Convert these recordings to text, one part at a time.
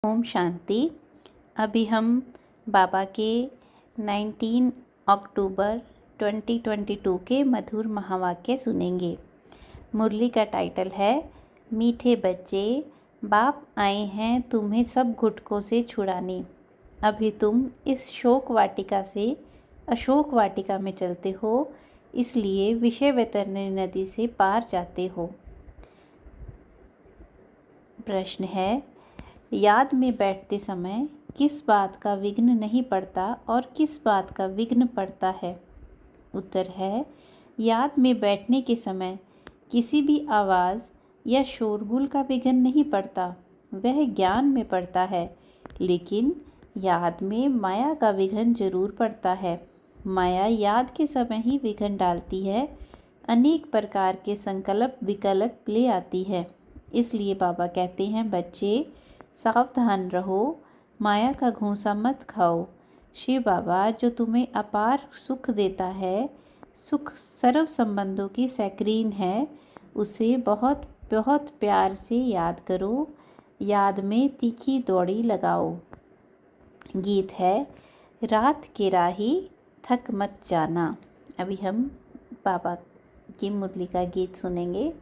ओम शांति। अभी हम बाबा के 19 अक्टूबर 2022 के मधुर महावाक्य सुनेंगे। मुरली का टाइटल है मीठे बच्चे, बाप आए हैं तुम्हें सब घुटकों से छुड़ाने। अभी तुम इस शोक वाटिका से अशोक वाटिका में चलते हो, इसलिए विषय वैतरणी नदी से पार जाते हो। प्रश्न है, याद में बैठते समय किस बात का विघ्न नहीं पड़ता और किस बात का विघ्न पड़ता है? उत्तर है, याद में बैठने के समय किसी भी आवाज़ या शोरगुल का विघ्न नहीं पड़ता, वह ज्ञान में पड़ता है। लेकिन याद में माया का विघ्न जरूर पड़ता है। माया याद के समय ही विघ्न डालती है, अनेक प्रकार के संकल्प विकल्प ले आती है। इसलिए बाबा कहते हैं, बच्चे सावधान रहो, माया का घूंसा मत खाओ। शिव बाबा जो तुम्हें अपार सुख देता है, सुख सर्व संबंधों की सैक्रीन है, उसे बहुत बहुत प्यार से याद करो, याद में तीखी दौड़ी लगाओ। गीत है रात के राही थक मत जाना। अभी हम बाबा की मुरली का गीत सुनेंगे।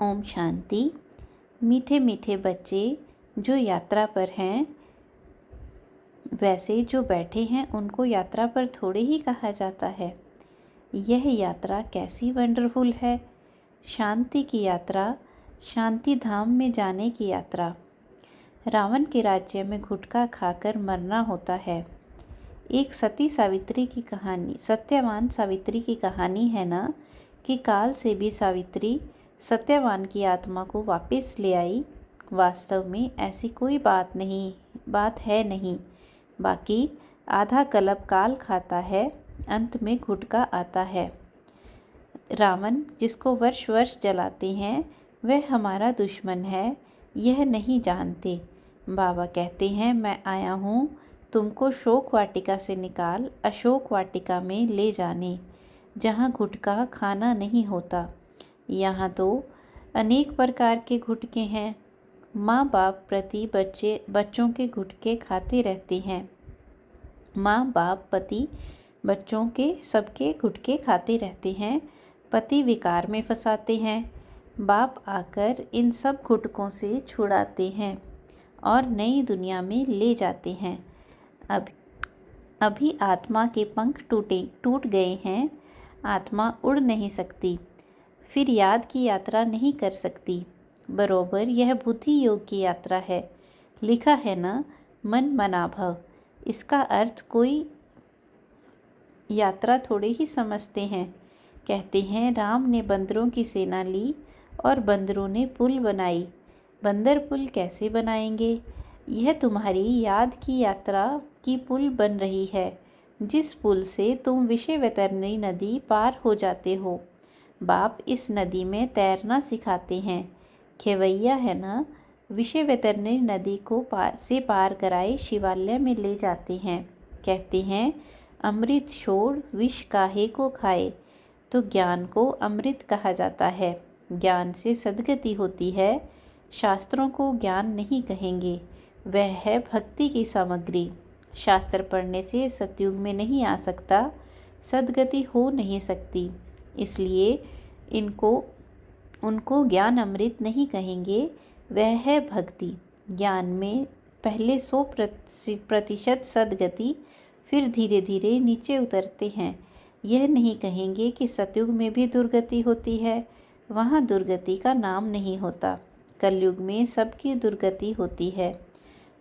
ओम शांति। मीठे मीठे बच्चे जो यात्रा पर हैं, वैसे जो बैठे हैं उनको यात्रा पर थोड़े ही कहा जाता है। यह यात्रा कैसी वंडरफुल है। शांति की यात्रा, शांति धाम में जाने की यात्रा। रावण के राज्य में गुटखा खाकर मरना होता है। एक सत्यवान सावित्री की कहानी है ना, कि काल से भी सावित्री सत्यवान की आत्मा को वापस ले आई। वास्तव में ऐसी कोई बात है नहीं। बाकी आधा कल्प काल खाता है, अंत में गुटखा आता है। रावण जिसको वर्ष वर्ष जलाते हैं वह हमारा दुश्मन है, यह नहीं जानते। बाबा कहते हैं, मैं आया हूँ तुमको शोक वाटिका से निकाल अशोक वाटिका में ले जाने, जहाँ गुटखा खाना नहीं होता। यहाँ तो अनेक प्रकार के गुटखे हैं। माँ बाप प्रति बच्चों के गुटखे खाते रहते हैं। माँ बाप पति बच्चों के सबके गुटखे खाते रहते हैं। पति विकार में फंसाते हैं। बाप आकर इन सब गुटखों से छुड़ाते हैं और नई दुनिया में ले जाते हैं। अभी आत्मा के पंख टूट गए हैं। आत्मा उड़ नहीं सकती, फिर याद की यात्रा नहीं कर सकती। बरोबर यह बुद्धि योग की यात्रा है। लिखा है ना, मन मनाभव। इसका अर्थ कोई यात्रा थोड़े ही समझते हैं। कहते हैं राम ने बंदरों की सेना ली और बंदरों ने पुल बनाई। बंदर पुल कैसे बनाएंगे? यह तुम्हारी याद की यात्रा की पुल बन रही है, जिस पुल से तुम विषय वैतरणी नदी पार हो जाते हो। बाप इस नदी में तैरना सिखाते हैं। खेवैया है ना, विषय वैतरणी नदी को पार कराए शिवालय में ले जाते हैं। कहते हैं अमृत छोड़ विष काहे को खाए। तो ज्ञान को अमृत कहा जाता है। ज्ञान से सद्गति होती है। शास्त्रों को ज्ञान नहीं कहेंगे, वह है भक्ति की सामग्री। शास्त्र पढ़ने से सतयुग में नहीं आ सकता, सद्गति हो नहीं सकती। इसलिए उनको ज्ञान अमृत नहीं कहेंगे, वह है भक्ति। ज्ञान में पहले 100% सद्गति, फिर धीरे धीरे नीचे उतरते हैं। यह नहीं कहेंगे कि सतयुग में भी दुर्गति होती है, वहाँ दुर्गति का नाम नहीं होता। कलयुग में सबकी दुर्गति होती है।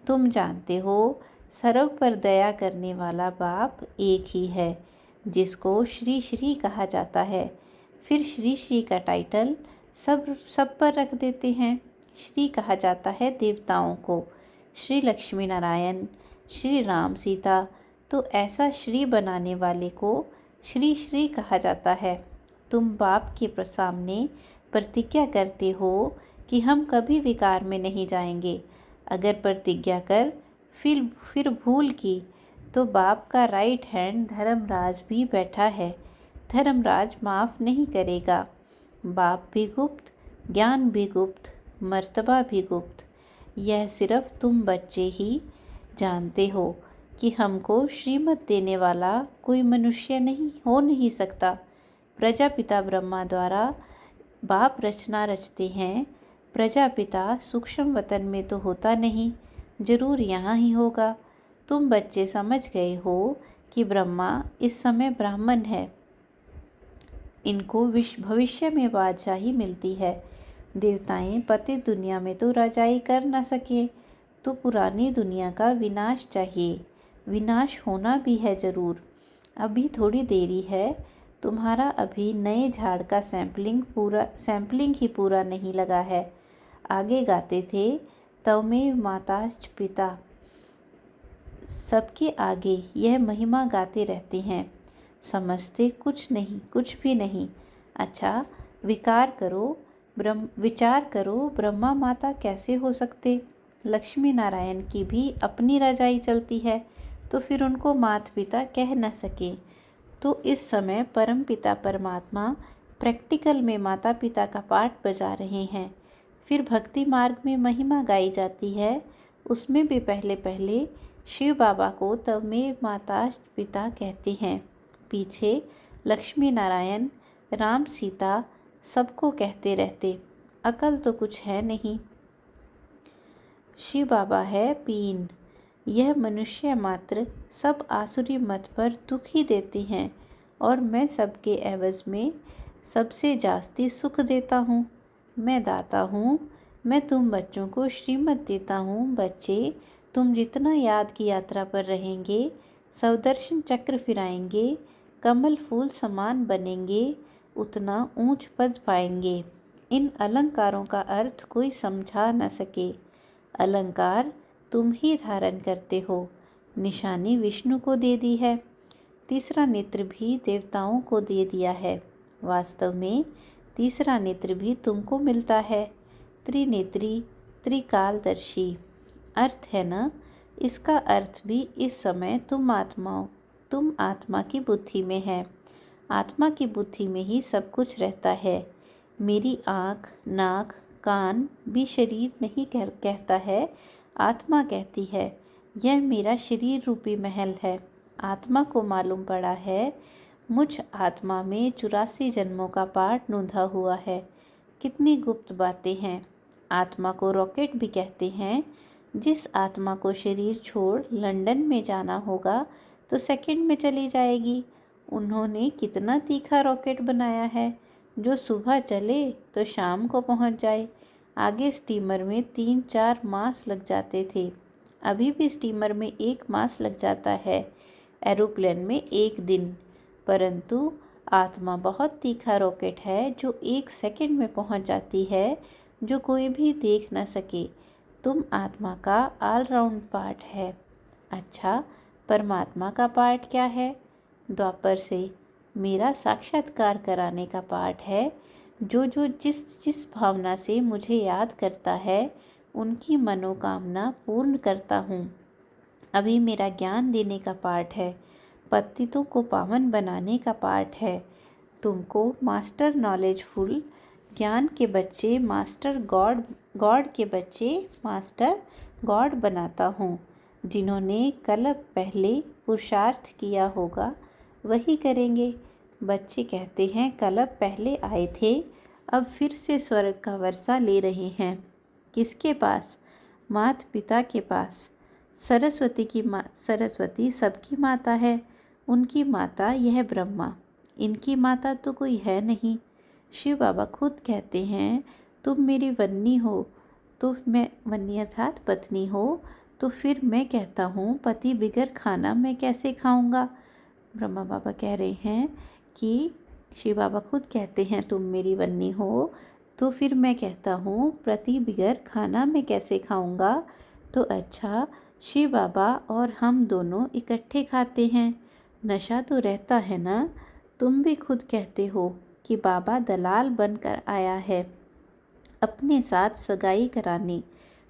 तुम जानते हो, सर्व पर दया करने वाला बाप एक ही है, जिसको श्री श्री कहा जाता है। फिर श्री श्री का टाइटल सब पर रख देते हैं। श्री कहा जाता है देवताओं को, श्री लक्ष्मी नारायण, श्री राम सीता। तो ऐसा श्री बनाने वाले को श्री श्री कहा जाता है। तुम बाप के सामने प्रतिज्ञा करते हो कि हम कभी विकार में नहीं जाएंगे। अगर प्रतिज्ञा कर फिर भूल की, तो बाप का राइट हैंड धर्मराज भी बैठा है। धर्मराज माफ़ नहीं करेगा। बाप भी गुप्त, ज्ञान भी गुप्त, मर्तबा भी गुप्त। यह सिर्फ तुम बच्चे ही जानते हो कि हमको श्रीमत देने वाला कोई मनुष्य नहीं सकता। प्रजापिता ब्रह्मा द्वारा बाप रचना रचते हैं। प्रजापिता सूक्ष्म वतन में तो होता नहीं, जरूर यहाँ ही होगा। तुम बच्चे समझ गए हो कि ब्रह्मा इस समय ब्राह्मण है। इनको भविष्य में बादशाही मिलती है। देवताएं पतित दुनिया में तो राजाई कर न सके, तो पुरानी दुनिया का विनाश चाहिए। विनाश होना भी है ज़रूर। अभी थोड़ी देरी है। तुम्हारा अभी नए झाड़ का सैम्पलिंग ही पूरा नहीं लगा है। आगे गाते थे, तव में माता पिता। सबके आगे यह महिमा गाते रहते हैं। समझते कुछ भी नहीं। अच्छा, विचार करो, ब्रह्मा माता कैसे हो सकते? लक्ष्मी नारायण की भी अपनी रजाई चलती है, तो फिर उनको माता पिता कह न सके। तो इस समय परम पिता परमात्मा प्रैक्टिकल में माता पिता का पाठ बजा रहे हैं। फिर भक्ति मार्ग में महिमा गाई जाती है। उसमें भी पहले शिव बाबा को तब में माता पिता कहते हैं। पीछे लक्ष्मी नारायण, राम सीता सबको कहते रहते। अकल तो कुछ है नहीं। शिव बाबा है पीन। यह मनुष्य मात्र सब आसुरी मत पर दुख ही देते हैं, और मैं सबके एवज में सबसे जास्ती सुख देता हूँ। मैं दाता हूँ, मैं तुम बच्चों को श्रीमत देता हूँ। बच्चे, तुम जितना याद की यात्रा पर रहेंगे, सौदर्शन चक्र फिराएंगे, कमल फूल समान बनेंगे, उतना ऊंच पद पाएंगे। इन अलंकारों का अर्थ कोई समझा न सके। अलंकार तुम ही धारण करते हो। निशानी विष्णु को दे दी है, तीसरा नेत्र भी देवताओं को दे दिया है। वास्तव में तीसरा नेत्र भी तुमको मिलता है। त्रिनेत्री, त्रिकालदर्शी अर्थ है ना। इसका अर्थ भी इस समय तुम आत्मा की बुद्धि में है। आत्मा की बुद्धि में ही सब कुछ रहता है। मेरी आँख, नाक, कान भी शरीर नहीं कहता है, आत्मा कहती है। यह मेरा शरीर रूपी महल है। आत्मा को मालूम पड़ा है, मुझ आत्मा में 84 जन्मों का पाठ नूंधा हुआ है। कितनी गुप्त बातें हैं। आत्मा को रॉकेट भी कहते हैं। जिस आत्मा को शरीर छोड़ लंदन में जाना होगा तो सेकंड में चली जाएगी। उन्होंने कितना तीखा रॉकेट बनाया है, जो सुबह चले तो शाम को पहुंच जाए। आगे स्टीमर में 3-4 मास लग जाते थे, अभी भी स्टीमर में 1 मास लग जाता है, एरोप्लेन में 1 दिन। परंतु आत्मा बहुत तीखा रॉकेट है, जो 1 सेकंड में पहुंच जाती है, जो कोई भी देख न सके। तुम आत्मा का ऑलराउंड पार्ट है। अच्छा, परमात्मा का पार्ट क्या है? द्वापर से मेरा साक्षात्कार कराने का पार्ट है। जो जिस जिस भावना से मुझे याद करता है, उनकी मनोकामना पूर्ण करता हूँ। अभी मेरा ज्ञान देने का पार्ट है। पतितों को पावन बनाने का पार्ट है। तुमको मास्टर नॉलेजफुल ज्ञान के बच्चे मास्टर गॉड के बच्चे मास्टर गॉड बनाता हूँ। जिन्होंने कल्प पहले पुरुषार्थ किया होगा वही करेंगे। बच्चे कहते हैं कल्प पहले आए थे, अब फिर से स्वर्ग का वर्षा ले रहे हैं। किसके पास? माता पिता के पास। सरस्वती सबकी माता है। उनकी माता यह ब्रह्मा, इनकी माता तो कोई है नहीं। शिव बाबा खुद कहते हैं, तुम मेरी वन्नी हो तो मैं, वन्नी अर्थात पत्नी हो, तो फिर मैं कहता हूँ पति बिगर खाना मैं कैसे खाऊंगा। ब्रह्मा बाबा कह रहे हैं कि शिव बाबा खुद कहते हैं तुम मेरी वन्नी हो, तो फिर मैं कहता हूँ पति बिगर खाना मैं कैसे खाऊंगा। तो अच्छा, शिव बाबा और हम दोनों इकट्ठे खाते हैं, नशा तो रहता है ना। तुम भी खुद कहते हो कि बाबा दलाल बनकर आया है अपने साथ सगाई कराने।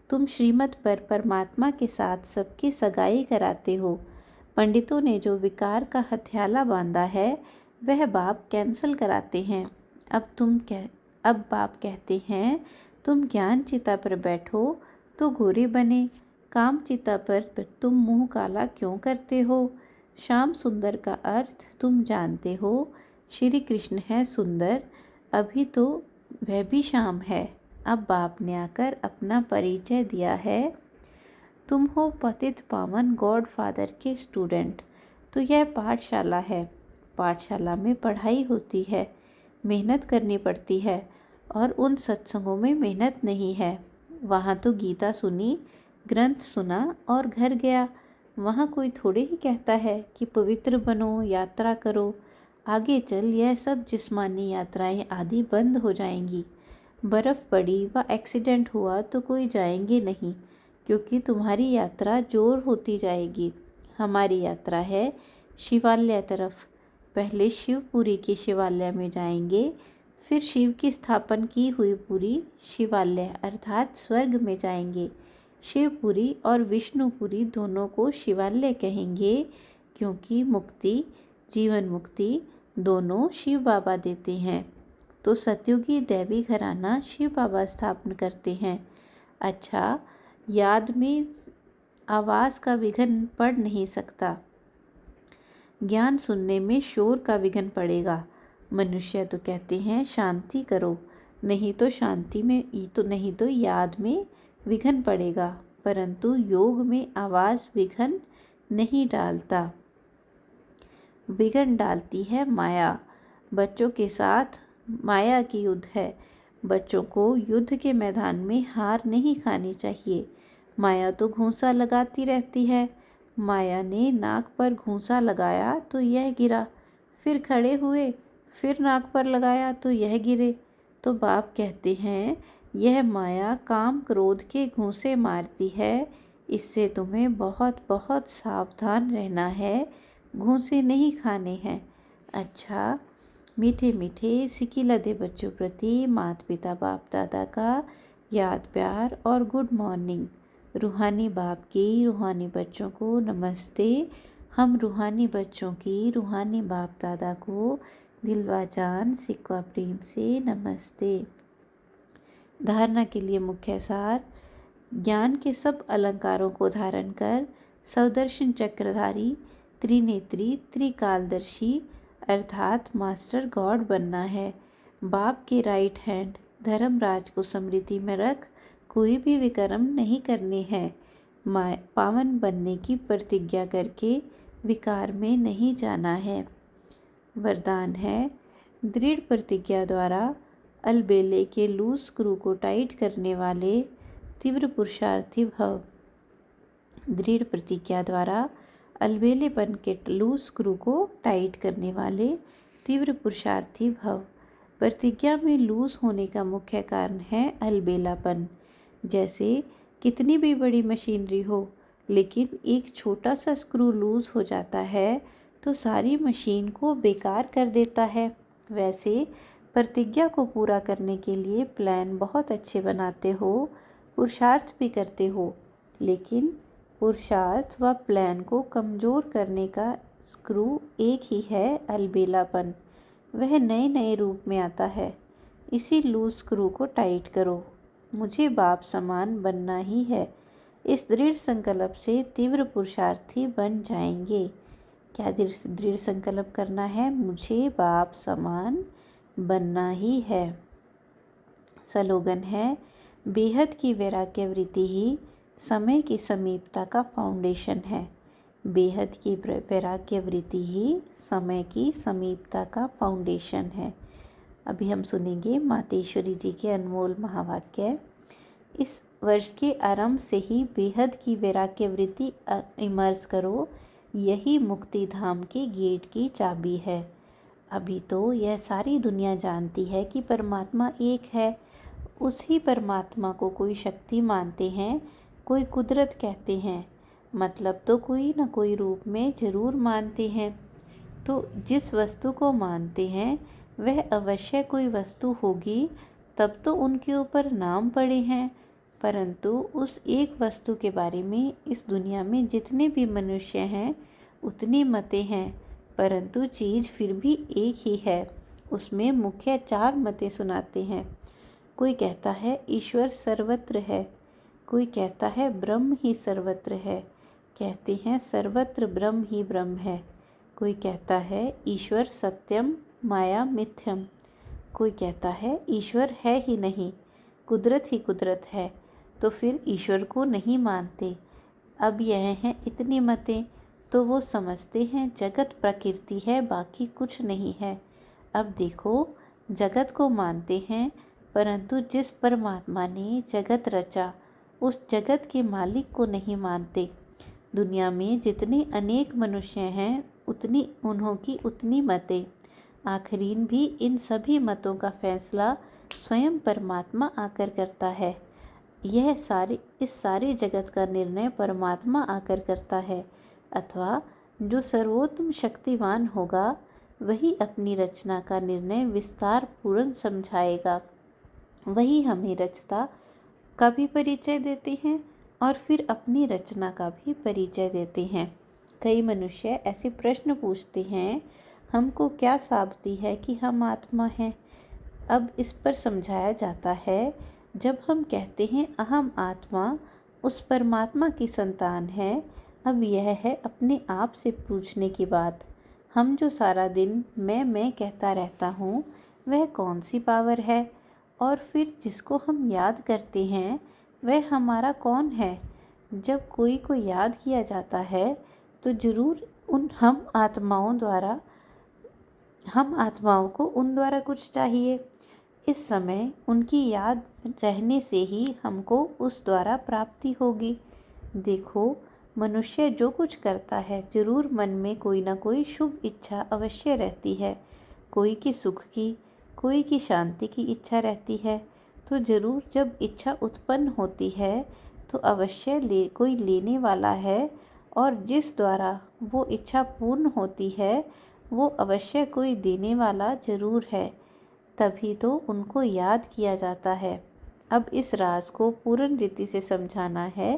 तुम श्रीमत पर परमात्मा के साथ सबकी सगाई कराते हो। पंडितों ने जो विकार का हथियाला बांधा है, वह बाप कैंसल कराते हैं। अब बाप कहते हैं, तुम ज्ञान चिता पर बैठो तो गोरे बने, काम चिता पर तुम मुंह काला क्यों करते हो। श्याम सुंदर का अर्थ तुम जानते हो। श्री कृष्ण है सुंदर, अभी तो वह भी श्याम है। अब बाप ने आकर अपना परिचय दिया है। तुम हो पतित पावन गॉड फादर के स्टूडेंट। तो यह पाठशाला है। पाठशाला में पढ़ाई होती है, मेहनत करनी पड़ती है, और उन सत्संगों में मेहनत नहीं है। वहाँ तो गीता सुनी, ग्रंथ सुना और घर गया। वहाँ कोई थोड़े ही कहता है कि पवित्र बनो, यात्रा करो। आगे चल यह सब जिस्मानी यात्राएं आदि बंद हो जाएंगी। बर्फ़ पड़ी व एक्सीडेंट हुआ तो कोई जाएंगे नहीं, क्योंकि तुम्हारी यात्रा जोर होती जाएगी। हमारी यात्रा है शिवालय तरफ। पहले शिवपुरी के शिवालय में जाएंगे, फिर शिव की स्थापन की हुई पुरी शिवालय अर्थात स्वर्ग में जाएंगे। शिवपुरी और विष्णुपुरी दोनों को शिवालय कहेंगे, क्योंकि मुक्ति, जीवन मुक्ति दोनों शिव बाबा देते हैं। तो सतयुगी दैवी घराना शिव बाबा स्थापन करते हैं। अच्छा, याद में आवाज़ का विघ्न पड़ नहीं सकता, ज्ञान सुनने में शोर का विघ्न पड़ेगा। मनुष्य तो कहते हैं शांति करो, नहीं तो याद में विघ्न पड़ेगा, परंतु योग में आवाज़ विघ्न नहीं डालता, विघ्न डालती है माया। बच्चों के साथ माया की युद्ध है। बच्चों को युद्ध के मैदान में हार नहीं खानी चाहिए। माया तो घूंसा लगाती रहती है। माया ने नाक पर घूंसा लगाया तो यह गिरा, फिर खड़े हुए, फिर नाक पर लगाया तो यह गिरे। तो बाप कहते हैं, यह माया काम क्रोध के घूंसे मारती है, इससे तुम्हें बहुत बहुत सावधान रहना है, घूंसे नहीं खाने हैं। अच्छा, मीठे मीठे सिकिलधे बच्चों प्रति माता पिता बाप दादा का याद प्यार और गुड मॉर्निंग। रूहानी बाप की रूहानी बच्चों को नमस्ते। हम रूहानी बच्चों की रूहानी बाप दादा को दिलवा जान सिक्वा प्रेम से नमस्ते। धारणा के लिए मुख्य सार, ज्ञान के सब अलंकारों को धारण कर सौदर्शन चक्रधारी त्रिनेत्री त्रिकालदर्शी अर्थात मास्टर गॉड बनना है। बाप के राइट हैंड धर्मराज को स्मृति में रख कोई भी विकर्म नहीं करने हैं। पावन बनने की प्रतिज्ञा करके विकार में नहीं जाना है। वरदान है, दृढ़ प्रतिज्ञा द्वारा अलबेले के लूज स्क्रू को टाइट करने वाले तीव्र पुरुषार्थी भव। दृढ़ प्रतिज्ञा द्वारा अलबेलेपन के लूज स्क्रू को टाइट करने वाले तीव्र पुरुषार्थी भव। प्रतिज्ञा में लूज होने का मुख्य कारण है अलबेलापन। जैसे कितनी भी बड़ी मशीनरी हो, लेकिन एक छोटा सा स्क्रू लूज हो जाता है तो सारी मशीन को बेकार कर देता है। वैसे प्रतिज्ञा को पूरा करने के लिए प्लान बहुत अच्छे बनाते हो, पुरुषार्थ भी करते हो, लेकिन पुरुषार्थ व प्लान को कमज़ोर करने का स्क्रू एक ही है, अलबेलापन। वह नए नए रूप में आता है। इसी लूज स्क्रू को टाइट करो। मुझे बाप समान बनना ही है। इस दृढ़ संकल्प से तीव्र पुरुषार्थी बन जाएंगे। क्या दृढ़ संकल्प करना है? मुझे बाप समान बनना ही है। स्लोगन है, बेहद की वैराग्य वृत्ति ही समय की समीपता का फाउंडेशन है। बेहद की वैराग्य वृत्ति ही समय की समीपता का फाउंडेशन है। अभी हम सुनेंगे मातेश्वरी जी के अनमोल महावाक्य। इस वर्ष के आरंभ से ही बेहद की वैराग्य वृत्ति इमर्ज करो, यही मुक्ति धाम के गेट की चाबी है। अभी तो यह सारी दुनिया जानती है कि परमात्मा एक है। उसी परमात्मा को कोई शक्ति मानते हैं, कोई कुदरत कहते हैं, मतलब तो कोई न कोई रूप में जरूर मानते हैं। तो जिस वस्तु को मानते हैं वह अवश्य कोई वस्तु होगी, तब तो उनके ऊपर नाम पड़े हैं। परंतु उस एक वस्तु के बारे में इस दुनिया में जितने भी मनुष्य हैं उतनी मतें हैं, परंतु चीज़ फिर भी एक ही है। उसमें मुख्य 4 मतें सुनाते हैं। कोई कहता है ईश्वर सर्वत्र है, कोई कहता है ब्रह्म ही सर्वत्र है, कहते हैं सर्वत्र ब्रह्म ही ब्रह्म है। कोई कहता है ईश्वर सत्यम माया मिथ्यम, कोई कहता है ईश्वर है ही नहीं, कुदरत ही कुदरत है, तो फिर ईश्वर को नहीं मानते। अब यह हैं इतनी मतें, तो वो समझते हैं जगत प्रकृति है, बाकी कुछ नहीं है। अब देखो, जगत को मानते हैं, परंतु जिस परमात्मा ने जगत रचा उस जगत के मालिक को नहीं मानते। दुनिया में जितने अनेक मनुष्य हैं उतनी उन्हों की उतनी मतें। आखिरीन भी इन सभी मतों का फैसला स्वयं परमात्मा आकर करता है। इस सारे जगत का निर्णय परमात्मा आकर करता है, अथवा जो सर्वोत्तम शक्तिवान होगा वही अपनी रचना का निर्णय विस्तार पूर्ण समझाएगा। वही हमें रचता का भी परिचय देते हैं और फिर अपनी रचना का भी परिचय देते हैं। कई मनुष्य ऐसे प्रश्न पूछते हैं, हमको क्या साबिती है कि हम आत्मा हैं? अब इस पर समझाया जाता है, जब हम कहते हैं अहम आत्मा उस परमात्मा की संतान है, अब यह है अपने आप से पूछने की बात। हम जो सारा दिन मैं कहता रहता हूँ, वह कौन सी पावर है? और फिर जिसको हम याद करते हैं वह हमारा कौन है? जब कोई को याद किया जाता है तो जरूर हम आत्माओं द्वारा हम आत्माओं को उन द्वारा कुछ चाहिए। इस समय उनकी याद रहने से ही हमको उस द्वारा प्राप्ति होगी। देखो, मनुष्य जो कुछ करता है जरूर मन में कोई ना कोई शुभ इच्छा अवश्य रहती है। कोई की सुख की, कोई की शांति की इच्छा रहती है। तो जरूर जब इच्छा उत्पन्न होती है तो अवश्य कोई लेने वाला है, और जिस द्वारा वो इच्छा पूर्ण होती है वो अवश्य कोई देने वाला जरूर है। तभी तो उनको याद किया जाता है। अब इस राज को पूर्ण रीति से समझाना है।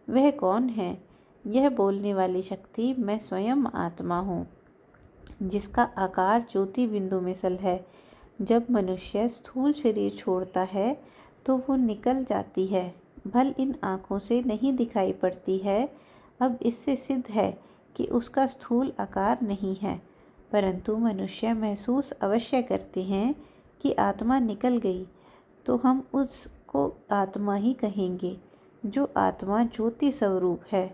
वह कौन है? यह बोलने वाली शक्ति मैं स्वयं आत्मा हूँ, जिसका आकार ज्योति बिंदु मिसल है। जब मनुष्य स्थूल शरीर छोड़ता है तो वो निकल जाती है, भल इन आँखों से नहीं दिखाई पड़ती है। अब इससे सिद्ध है कि उसका स्थूल आकार नहीं है, परंतु मनुष्य महसूस अवश्य करते हैं कि आत्मा निकल गई, तो हम उसको आत्मा ही कहेंगे। जो आत्मा ज्योति स्वरूप है,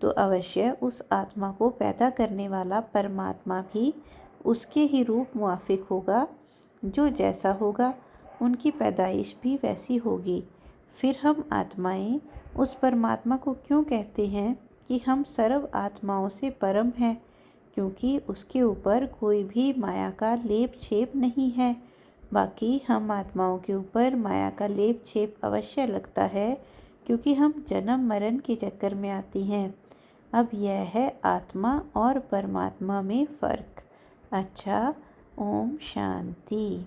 तो अवश्य उस आत्मा को पैदा करने वाला परमात्मा भी उसके ही रूप मुआफिक होगा। जो जैसा होगा उनकी पैदाइश भी वैसी होगी। फिर हम आत्माएं उस परमात्मा को क्यों कहते हैं कि हम सर्व आत्माओं से परम हैं? क्योंकि उसके ऊपर कोई भी माया का लेप छेप नहीं है। बाकी हम आत्माओं के ऊपर माया का लेप छेप अवश्य लगता है, क्योंकि हम जन्म मरण के चक्कर में आती हैं। अब यह है आत्मा और परमात्मा में फ़र्क। अच्छा, ओम शांति।